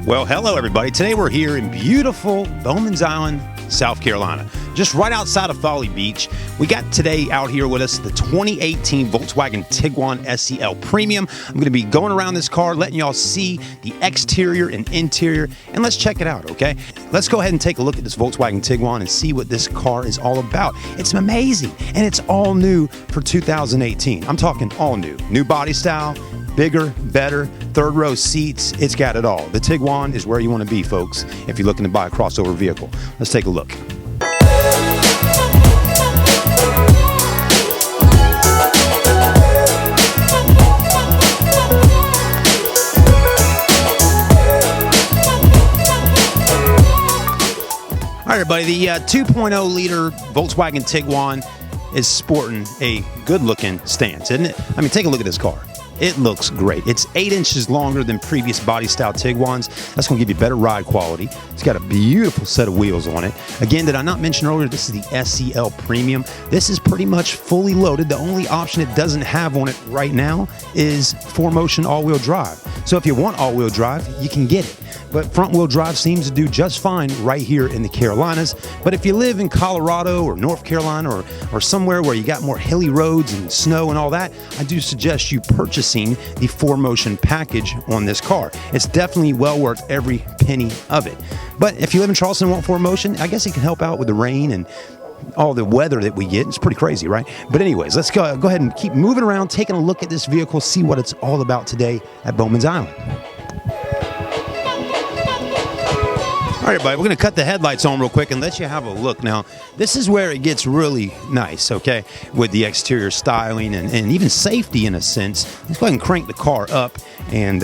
Well, hello everybody. Today we're here in beautiful Bowens Island, South Carolina, just right outside of Folly Beach. We got today out here with us the 2018 Volkswagen Tiguan SEL Premium. I'm going to be going around this car, letting y'all see the exterior and interior, and let's check it out, okay? Let's go ahead and take a look at this Volkswagen Tiguan and see what this car is all about. It's amazing, and it's all new for 2018. I'm talking all new. New body style, bigger, better, third row seats. It's got it all. The Tiguan is where you want to be, folks, if you're looking to buy a crossover vehicle. Let's take a look. All right, everybody, the 2.0 liter Volkswagen Tiguan is sporting a good-looking stance, isn't it? I mean, take a look at this car. It looks great. It's 8 inches longer than previous body style Tiguans. That's going to give you better ride quality. It's got a beautiful set of wheels on it. Again, did I not mention earlier, this is the SEL Premium. This is pretty much fully loaded. The only option it doesn't have on it right now is 4Motion all-wheel drive. So if you want all-wheel drive, you can get it. But front-wheel drive seems to do just fine right here in the Carolinas. But if you live in Colorado or North Carolina or somewhere where you got more hilly roads and snow and all that, I do suggest you purchasing the 4Motion package on this car. It's definitely well worth every penny of it. But if you live in Charleston and want 4Motion, I guess it can help out with the rain and all the weather that we get. It's pretty crazy, right? But anyways, let's go ahead and keep moving around, taking a look at this vehicle, see what it's all about today at Bowens Island. All right, everybody, we're going to cut the headlights on real quick and let you have a look. Now, this is where it gets really nice, okay, with the exterior styling and even safety in a sense. Let's go ahead and crank the car up and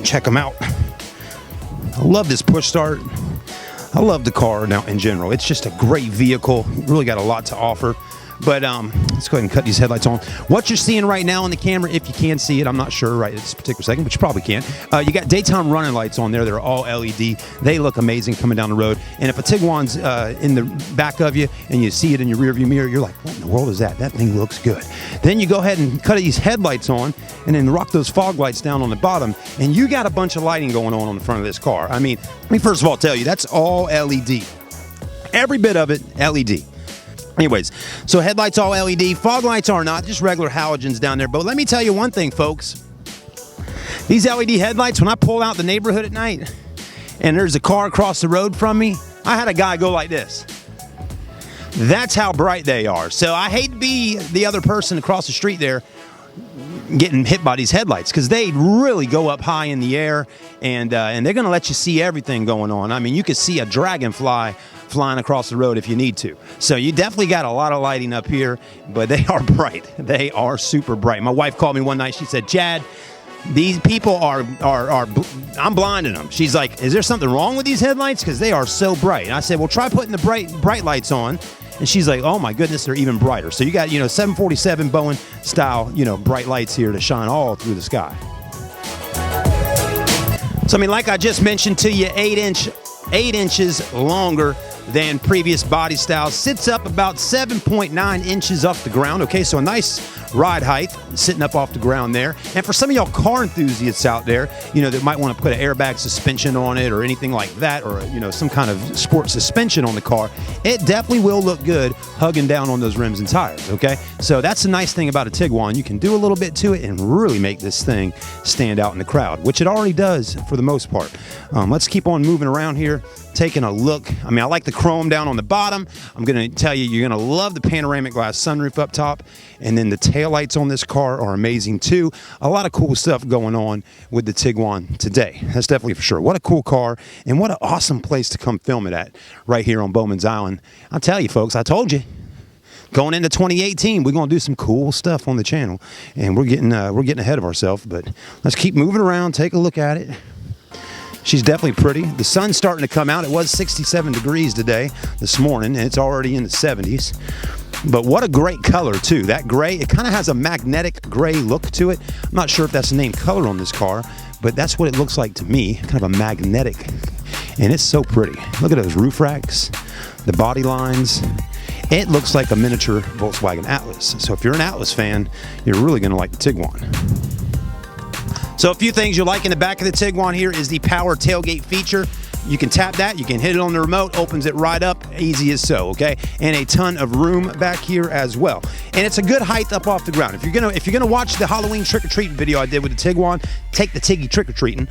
check them out. I love this push start. I love the car now in general. It's just a great vehicle. Really got a lot to offer. But let's go ahead and cut these headlights on. What you're seeing right now on the camera, if you can see it, I'm not sure right at this particular second, but you probably can. You got daytime running lights on there. They're all LED. They look amazing coming down the road. And if a Tiguan's in the back of you and you see it in your rearview mirror, you're like, what in the world is that? That thing looks good. Then you go ahead and cut these headlights on and then rock those fog lights down on the bottom, and you got a bunch of lighting going on the front of this car. I mean, let me first of all tell you, that's all LED. Every bit of it, LED. Anyways, so headlights all LED, fog lights are not, just regular halogens down there. But let me tell you one thing, folks. These LED headlights, when I pull out the neighborhood at night and there's a car across the road from me, I had a guy go like this. That's how bright they are. So I hate to be the other person across the street there getting hit by these headlights, because they really go up high in the air, and they're going to let you see everything going on. I mean, you could see a dragonfly flying across the road if you need to. So you definitely got a lot of lighting up here, but they are bright. They are super bright. My wife called me one night. She said, Chad, these people are I'm blinding them. She's like, is there something wrong with these headlights? Because they are so bright. And I said, well, try putting the bright lights on. And she's like, oh my goodness, they're even brighter. So you got, 747 Bowen style, bright lights here to shine all through the sky. So, I mean, like I just mentioned to you, 8 inches longer than previous body styles. Sits up about 7.9 inches off the ground. Okay, so a nice ride height sitting up off the ground there. And for some of y'all car enthusiasts out there, that might want to put an airbag suspension on it or anything like that, or, some kind of sport suspension on the car, it definitely will look good hugging down on those rims and tires, okay? So that's the nice thing about a Tiguan. You can do a little bit to it and really make this thing stand out in the crowd, which it already does for the most part. Let's keep on moving around here, taking a look. I mean, I like the chrome down on the bottom. I'm going to tell you, you're going to love the panoramic glass sunroof up top. And then the taillights on this car are amazing too. A lot of cool stuff going on with the Tiguan today. That's definitely for sure. What a cool car, and what an awesome place to come film it at right here on Bowens Island. I'll tell you, folks, I told you. Going into 2018, we're going to do some cool stuff on the channel. And we're getting ahead of ourselves. But let's keep moving around, take a look at it. She's definitely pretty. The sun's starting to come out. It was 67 degrees this morning, and it's already in the 70s. But what a great color, too. That gray, it kind of has a magnetic gray look to it. I'm not sure if that's the name color on this car, but that's what it looks like to me, kind of a magnetic. And it's so pretty. Look at those roof racks, the body lines. It looks like a miniature Volkswagen Atlas. So if you're an Atlas fan, you're really going to like the Tiguan. So a few things you'll like in the back of the Tiguan here is the power tailgate feature. You can tap that, you can hit it on the remote, opens it right up, easy as so, okay? And a ton of room back here as well. And it's a good height up off the ground. If you're gonna watch the Halloween trick-or-treating video I did with the Tiguan, take the Tiggy trick-or-treating,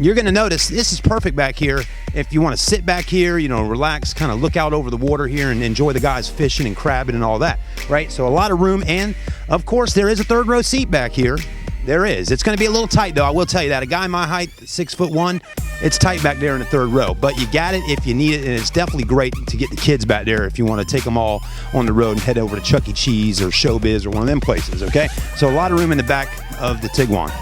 you're gonna notice this is perfect back here if you wanna sit back here, you know, relax, kind of look out over the water here and enjoy the guys fishing and crabbing and all that, right? So a lot of room, and of course there is a third row seat back here. There is. It's going to be a little tight, though. I will tell you that. A guy my height, 6'1", it's tight back there in the third row. But you got it if you need it, and it's definitely great to get the kids back there if you want to take them all on the road and head over to Chuck E. Cheese or Showbiz or one of them places, okay? So a lot of room in the back of the Tiguan.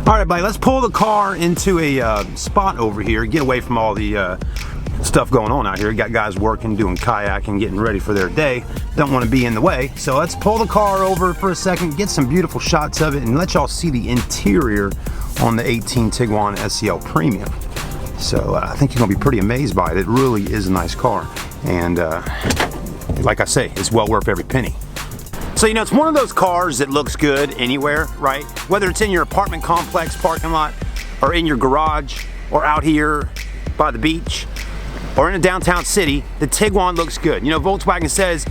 All right, buddy, let's pull the car into a spot over here, get away from all the stuff going on out here. Got guys working, doing kayaking, getting ready for their day. Don't want to be in the way. So let's pull the car over for a second, get some beautiful shots of it, and let y'all see the interior on the 18 Tiguan SEL Premium. So I think you're gonna be pretty amazed by it. It really is a nice car. And like I say, it's well worth every penny. So, you know, it's one of those cars that looks good anywhere, right? Whether it's in your apartment complex parking lot, or in your garage, or out here by the beach, or in a downtown city, the Tiguan looks good. You know, Volkswagen says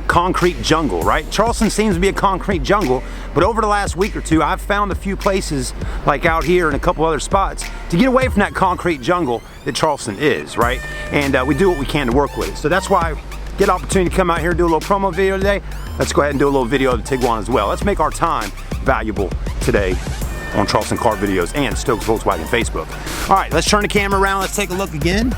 concrete jungle, right? Charleston seems to be a concrete jungle, but over the last week or two, I've found a few places, like out here and a couple other spots, to get away from that concrete jungle that Charleston is, right? And we do what we can to work with it. So that's why get an opportunity to come out here and do a little promo video today. Let's go ahead and do a little video of the Tiguan as well. Let's make our time valuable today on Charleston Car Videos and Stokes Volkswagen Facebook. All right, let's turn the camera around. Let's take a look again.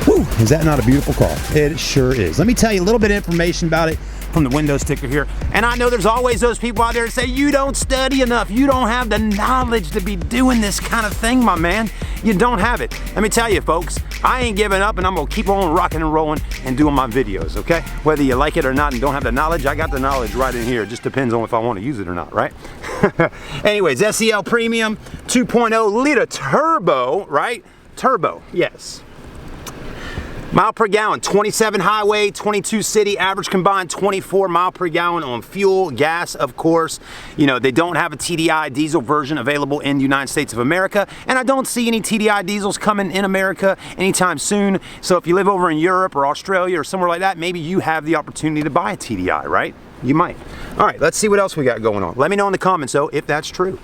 Whew, is that not a beautiful car? It sure is. Let me tell you a little bit of information about it from the window sticker here. And I know there's always those people out there that say, you don't study enough. You don't have the knowledge to be doing this kind of thing, my man. You don't have it. Let me tell you, folks, I ain't giving up, and I'm gonna keep on rocking and rolling and doing my videos, okay? Whether you like it or not and don't have the knowledge, I got the knowledge right in here. It just depends on if I want to use it or not, right? Anyways, SEL Premium 2.0 liter turbo, right? Turbo, yes. Mile per gallon, 27 highway, 22 city, average combined 24 mile per gallon on fuel, gas, of course. You know, they don't have a TDI diesel version available in the United States of America, and I don't see any TDI diesels coming in America anytime soon. So if you live over in Europe or Australia or somewhere like that, maybe you have the opportunity to buy a TDI, right? You might. All right, let's see what else we got going on. Let me know in the comments, though, if that's true.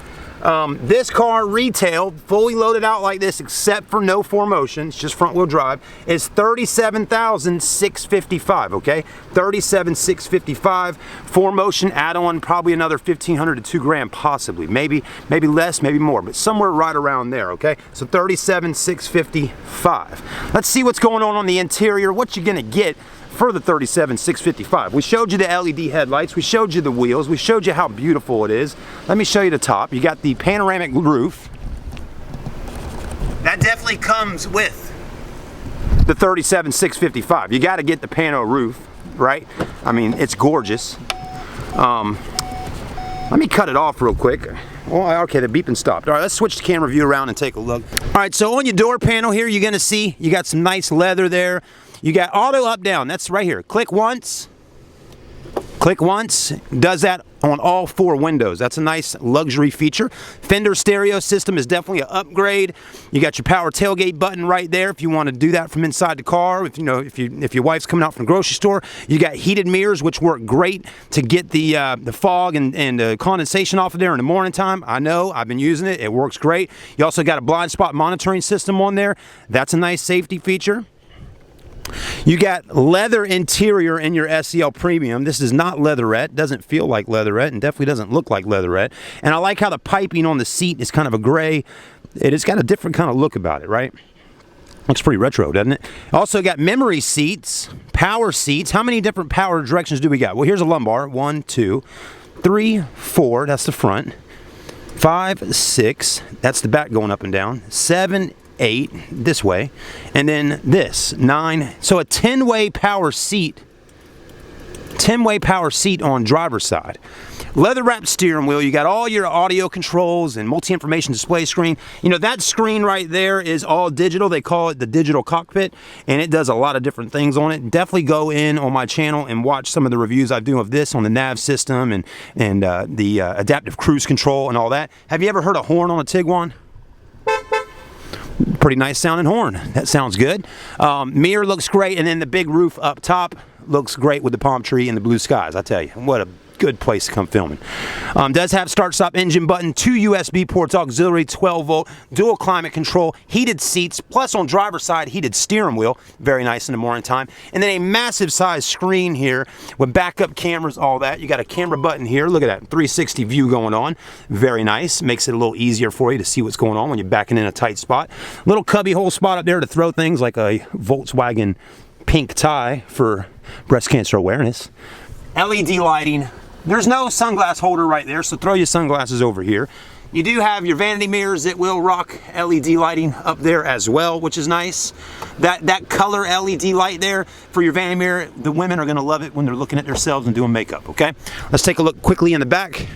This car retail, fully loaded out like this, except for no 4Motion, it's just front wheel drive, is $37,655, okay? $37,655. 4Motion add-on, probably another $1,500 to $2,000 possibly. Maybe less, maybe more, but somewhere right around there, okay? So $37,655. Let's see what's going on the interior, what you're gonna get for the $37,655. We showed you the LED headlights, we showed you the wheels, we showed you how beautiful it is. Let me show you the top. You got the panoramic roof. That definitely comes with the $37,655. You got to get the pano roof, right? I mean, it's gorgeous. Let me cut it off real quick. Oh, okay, the beeping stopped. All right, let's switch the camera view around and take a look. All right, so on your door panel here, you're gonna see you got some nice leather there. You got auto up down, that's right here. Click once, does that on all 4 windows. That's a nice luxury feature. Fender stereo system is definitely an upgrade. You got your power tailgate button right there if you want to do that from inside the car. If you know, if your wife's coming out from the grocery store, you got heated mirrors, which work great to get the fog and condensation off of there in the morning time. I know, I've been using it. It works great. You also got a blind spot monitoring system on there. That's a nice safety feature. You got leather interior in your SEL Premium. This is not leatherette, doesn't feel like leatherette, and definitely doesn't look like leatherette. And I like how the piping on the seat is kind of a gray. It has got a different kind of look about it, right? Looks pretty retro, doesn't it? Also got memory seats, power seats. How many different power directions do we got? Well, here's a lumbar. 1, 2, 3, 4. That's the front. 5, 6. That's the back going up and down. 7, 8 this way, and then this 9. So a 10-way power seat. 10-way power seat on driver's side. Leather wrapped steering wheel. You got all your audio controls and multi-information display screen. You know, that screen right there is all digital. They call it the digital cockpit, and it does a lot of different things on it. Definitely go in on my channel and watch some of the reviews I do of this on the nav system and the adaptive cruise control and all that. Have you ever heard a horn on a Tiguan? Pretty nice sounding horn. That sounds good. Mirror looks great, and then the big roof up top looks great with the palm tree and the blue skies. I tell you, what a good place to come filming. Does have start-stop engine button, 2 USB ports, auxiliary 12-volt, dual climate control, heated seats, plus on driver's side, heated steering wheel. Very nice in the morning time. And then a massive size screen here with backup cameras, all that. You got a camera button here. Look at that, 360 view going on. Very nice. Makes it a little easier for you to see what's going on when you're backing in a tight spot. Little cubby hole spot up there to throw things like a Volkswagen pink tie for breast cancer awareness. LED lighting. There's no sunglass holder right there, so throw your sunglasses over here. You do have your vanity mirrors that will rock LED lighting up there as well, which is nice. That color LED light there for your vanity mirror, the women are gonna love it when they're looking at themselves and doing makeup, okay? Let's take a look quickly in the back.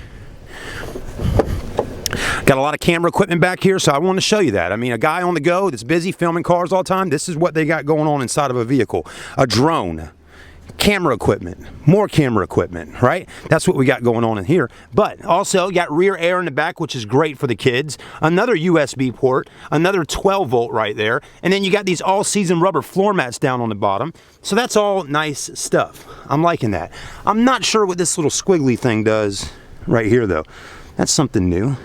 Got a lot of camera equipment back here, so I want to show you that. I mean, a guy on the go that's busy filming cars all the time, this is what they got going on inside of a vehicle. A drone. Camera equipment, more camera equipment, right? That's what we got going on in here. But also, you got rear air in the back, which is great for the kids. Another USB port, another 12-volt right there. And then you got these all-season rubber floor mats down on the bottom. So that's all nice stuff. I'm liking that. I'm not sure what this little squiggly thing does right here, though. That's something new.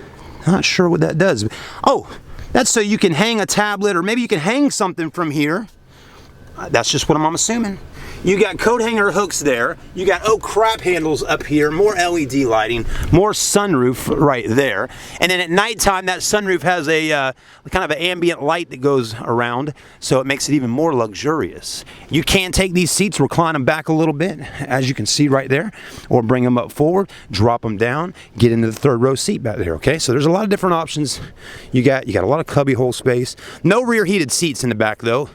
Not sure what that does. Oh, that's so you can hang a tablet, or maybe you can hang something from here. That's just what I'm assuming. You got coat hanger hooks there. You got, oh crap, handles up here. More LED lighting. More sunroof right there. And then at nighttime, that sunroof has a kind of an ambient light that goes around, so it makes it even more luxurious. You can take these seats, recline them back a little bit, as you can see right there, or bring them up forward, drop them down, get into the third row seat back there, okay? So there's a lot of different options. You got a lot of cubby hole space. No rear heated seats in the back though,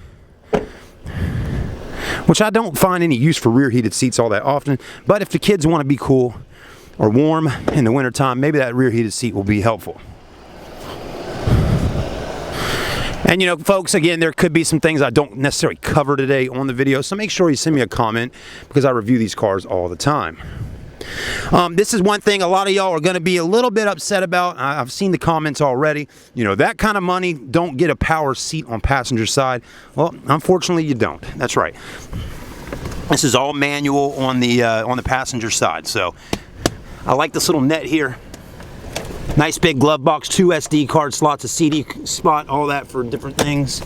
which I don't find any use for rear heated seats all that often, but if the kids want to be cool or warm in the wintertime, maybe that rear heated seat will be helpful. And you know, folks, again, there could be some things I don't necessarily cover today on the video, so make sure you send me a comment because I review these cars all the time. This is one thing a lot of y'all are going to be a little bit upset about. I've seen the comments already. You know, that kind of money, don't get a power seat on passenger side. Well, unfortunately, you don't. That's right. This is all manual on the passenger side. So I like this little net here. Nice big glove box, 2 SD card slots, a CD spot, all that for different things.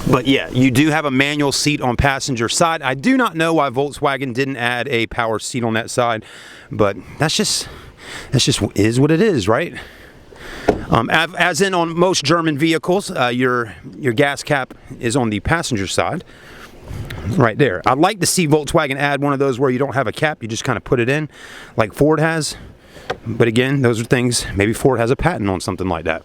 But yeah, you do have a manual seat on passenger side. I do not know why Volkswagen didn't add a power seat on that side, but that's just is what it is, right? As in on most German vehicles, your gas cap is on the passenger side, right there. I'd like to see Volkswagen add one of those where you don't have a cap, you just kind of put it in, like Ford has. But again, those are things, maybe Ford has a patent on something like that.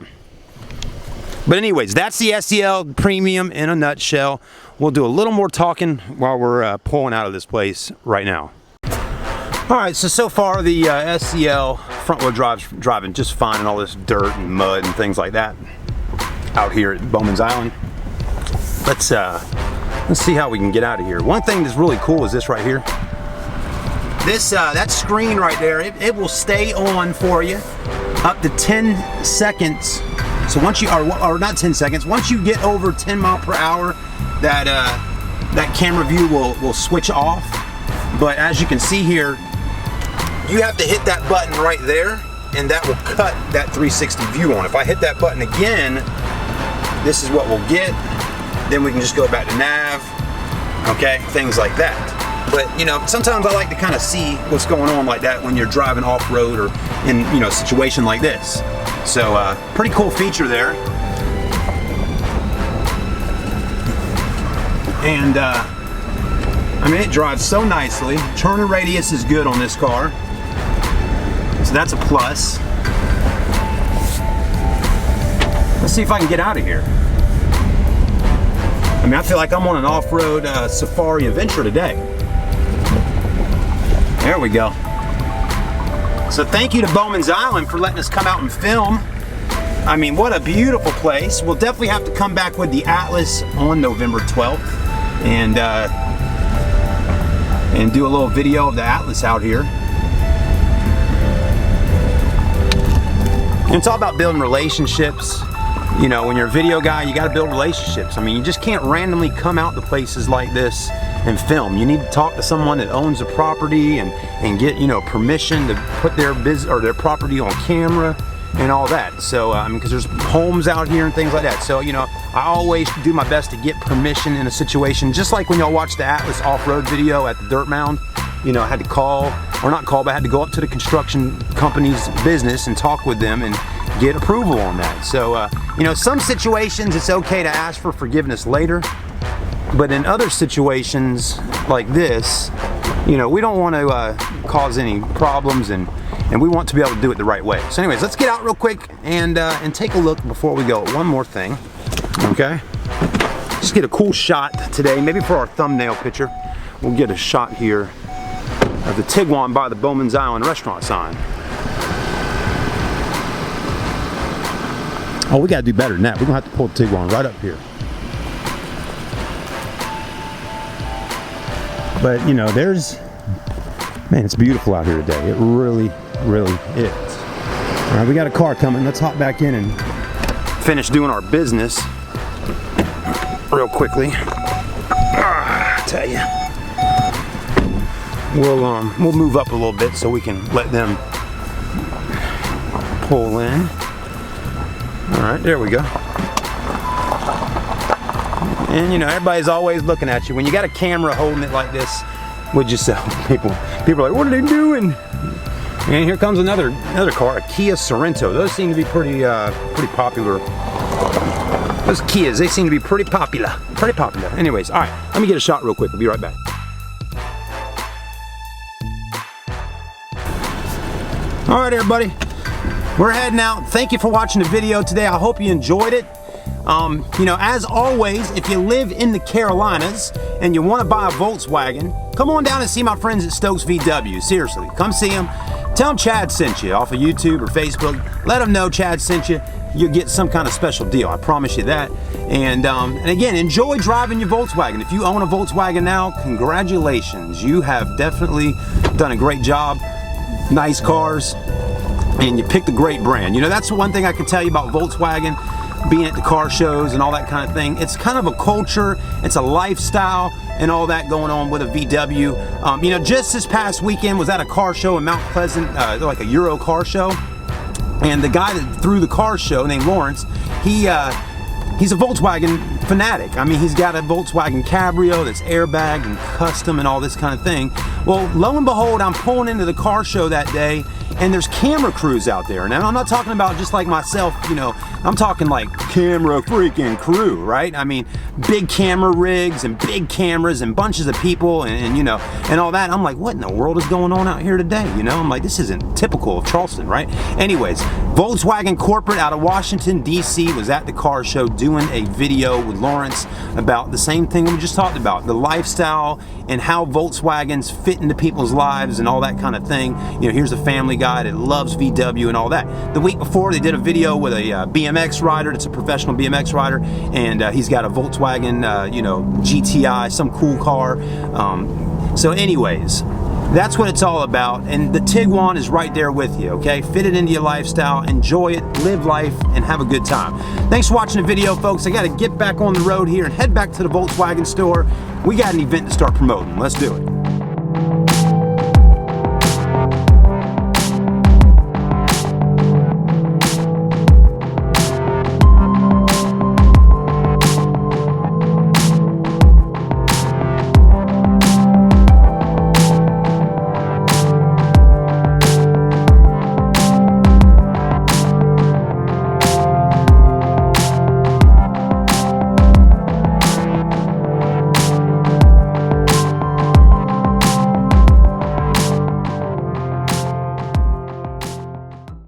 But anyways, that's the SEL Premium in a nutshell. We'll do a little more talking while we're pulling out of this place right now. All right, so far the SEL front-wheel drive's driving just fine in all this dirt and mud and things like that out here at Bowens Island. Let's see how we can get out of here. One thing that's really cool is this right here. This that screen right there, it will stay on for you up to 10 seconds. So once you, or not 10 seconds, once you get over 10 miles per hour, that camera view will switch off. But as you can see here, you have to hit that button right there, and that will cut that 360 view on. If I hit that button again, this is what we'll get. Then we can just go back to nav, okay, things like that. But you know, sometimes I like to kind of see what's going on like that when you're driving off-road or in, you know, a situation like this. So pretty cool feature there. And I mean, it drives so nicely. Turning radius is good on this car, so that's a plus. Let's see if I can get out of here. I mean, I feel like I'm on an off-road safari adventure today. There we go. So thank you to Bowens Island for letting us come out and film. I mean, what a beautiful place. We'll definitely have to come back with the Atlas on November 12th and do a little video of the Atlas out here. And it's all about building relationships. You know, when you're a video guy, you got to build relationships. I mean, you just can't randomly come out to places like this and film. You need to talk to someone that owns the property and get, you know, permission to put their business or their property on camera and all that. So, I mean, because there's homes out here and things like that. So, you know, I always do my best to get permission in a situation. Just like when y'all watch the Atlas off-road video at the dirt mound, you know, I had to call, or not call, but I had to go up to the construction company's business and talk with them and get approval on that. So, you know, some situations it's okay to ask for forgiveness later, but in other situations like this, you know, we don't want to cause any problems, and we want to be able to do it the right way. So anyways, let's get out real quick and take a look before we go. One more thing, okay? Just get a cool shot today, maybe for our thumbnail picture. We'll get a shot here of the Tiguan by the Bowens Island restaurant sign. Oh, we gotta do better than that. We're gonna have to pull the Tiguan right up here. But you know, man, it's beautiful out here today. It really, really is. All right, we got a car coming. Let's hop back in and finish doing our business real quickly. I tell you, we'll move up a little bit so we can let them pull in. All right, there we go. And you know, everybody's always looking at you. When you got a camera holding it like this with yourself, people are like, what are they doing? And here comes another car, a Kia Sorento. Those seem to be pretty popular. Those Kias, they seem to be pretty popular. Anyways, all right, let me get a shot real quick. I'll be right back. All right, everybody, we're heading out. Thank you for watching the video today. I hope you enjoyed it. You know, as always, if you live in the Carolinas and you want to buy a Volkswagen, come on down and see my friends at Stokes VW. Seriously, come see them. Tell them Chad sent you off of YouTube or Facebook. Let them know Chad sent you. You'll get some kind of special deal. I promise you that. And again, enjoy driving your Volkswagen. If you own a Volkswagen now, congratulations. You have definitely done a great job. Nice cars, and you picked a great brand. You know, that's one thing I can tell you about Volkswagen, being at the car shows and all that kind of thing. It's kind of a culture, it's a lifestyle and all that going on with a VW. You know, just this past weekend was at a car show in Mount Pleasant, like a Euro car show. And the guy that threw the car show, named Lawrence, he's a Volkswagen fanatic. I mean, he's got a Volkswagen Cabrio that's airbagged and custom and all this kind of thing. Well, lo and behold, I'm pulling into the car show that day, and there's camera crews out there. Now, I'm not talking about just like myself, you know, I'm talking like camera freaking crew, right? I mean, big camera rigs and big cameras and bunches of people and you know, and all that. I'm like, what in the world is going on out here today? You know, I'm like, this isn't typical of Charleston, right? Anyways, Volkswagen corporate out of Washington, D.C. was at the car show doing a video with Lawrence about the same thing we just talked about, the lifestyle and how Volkswagens fit into people's lives and all that kind of thing. You know, here's a family guy that loves VW and all that. The week before, they did a video with a BMX rider that's a professional BMX rider, and he's got a Volkswagen, you know, GTI, some cool car. So anyways, that's what it's all about, and the Tiguan is right there with you, okay? Fit it into your lifestyle, enjoy it, live life, and have a good time. Thanks for watching the video, folks. I got to get back on the road here and head back to the Volkswagen store. We got an event to start promoting. Let's do it.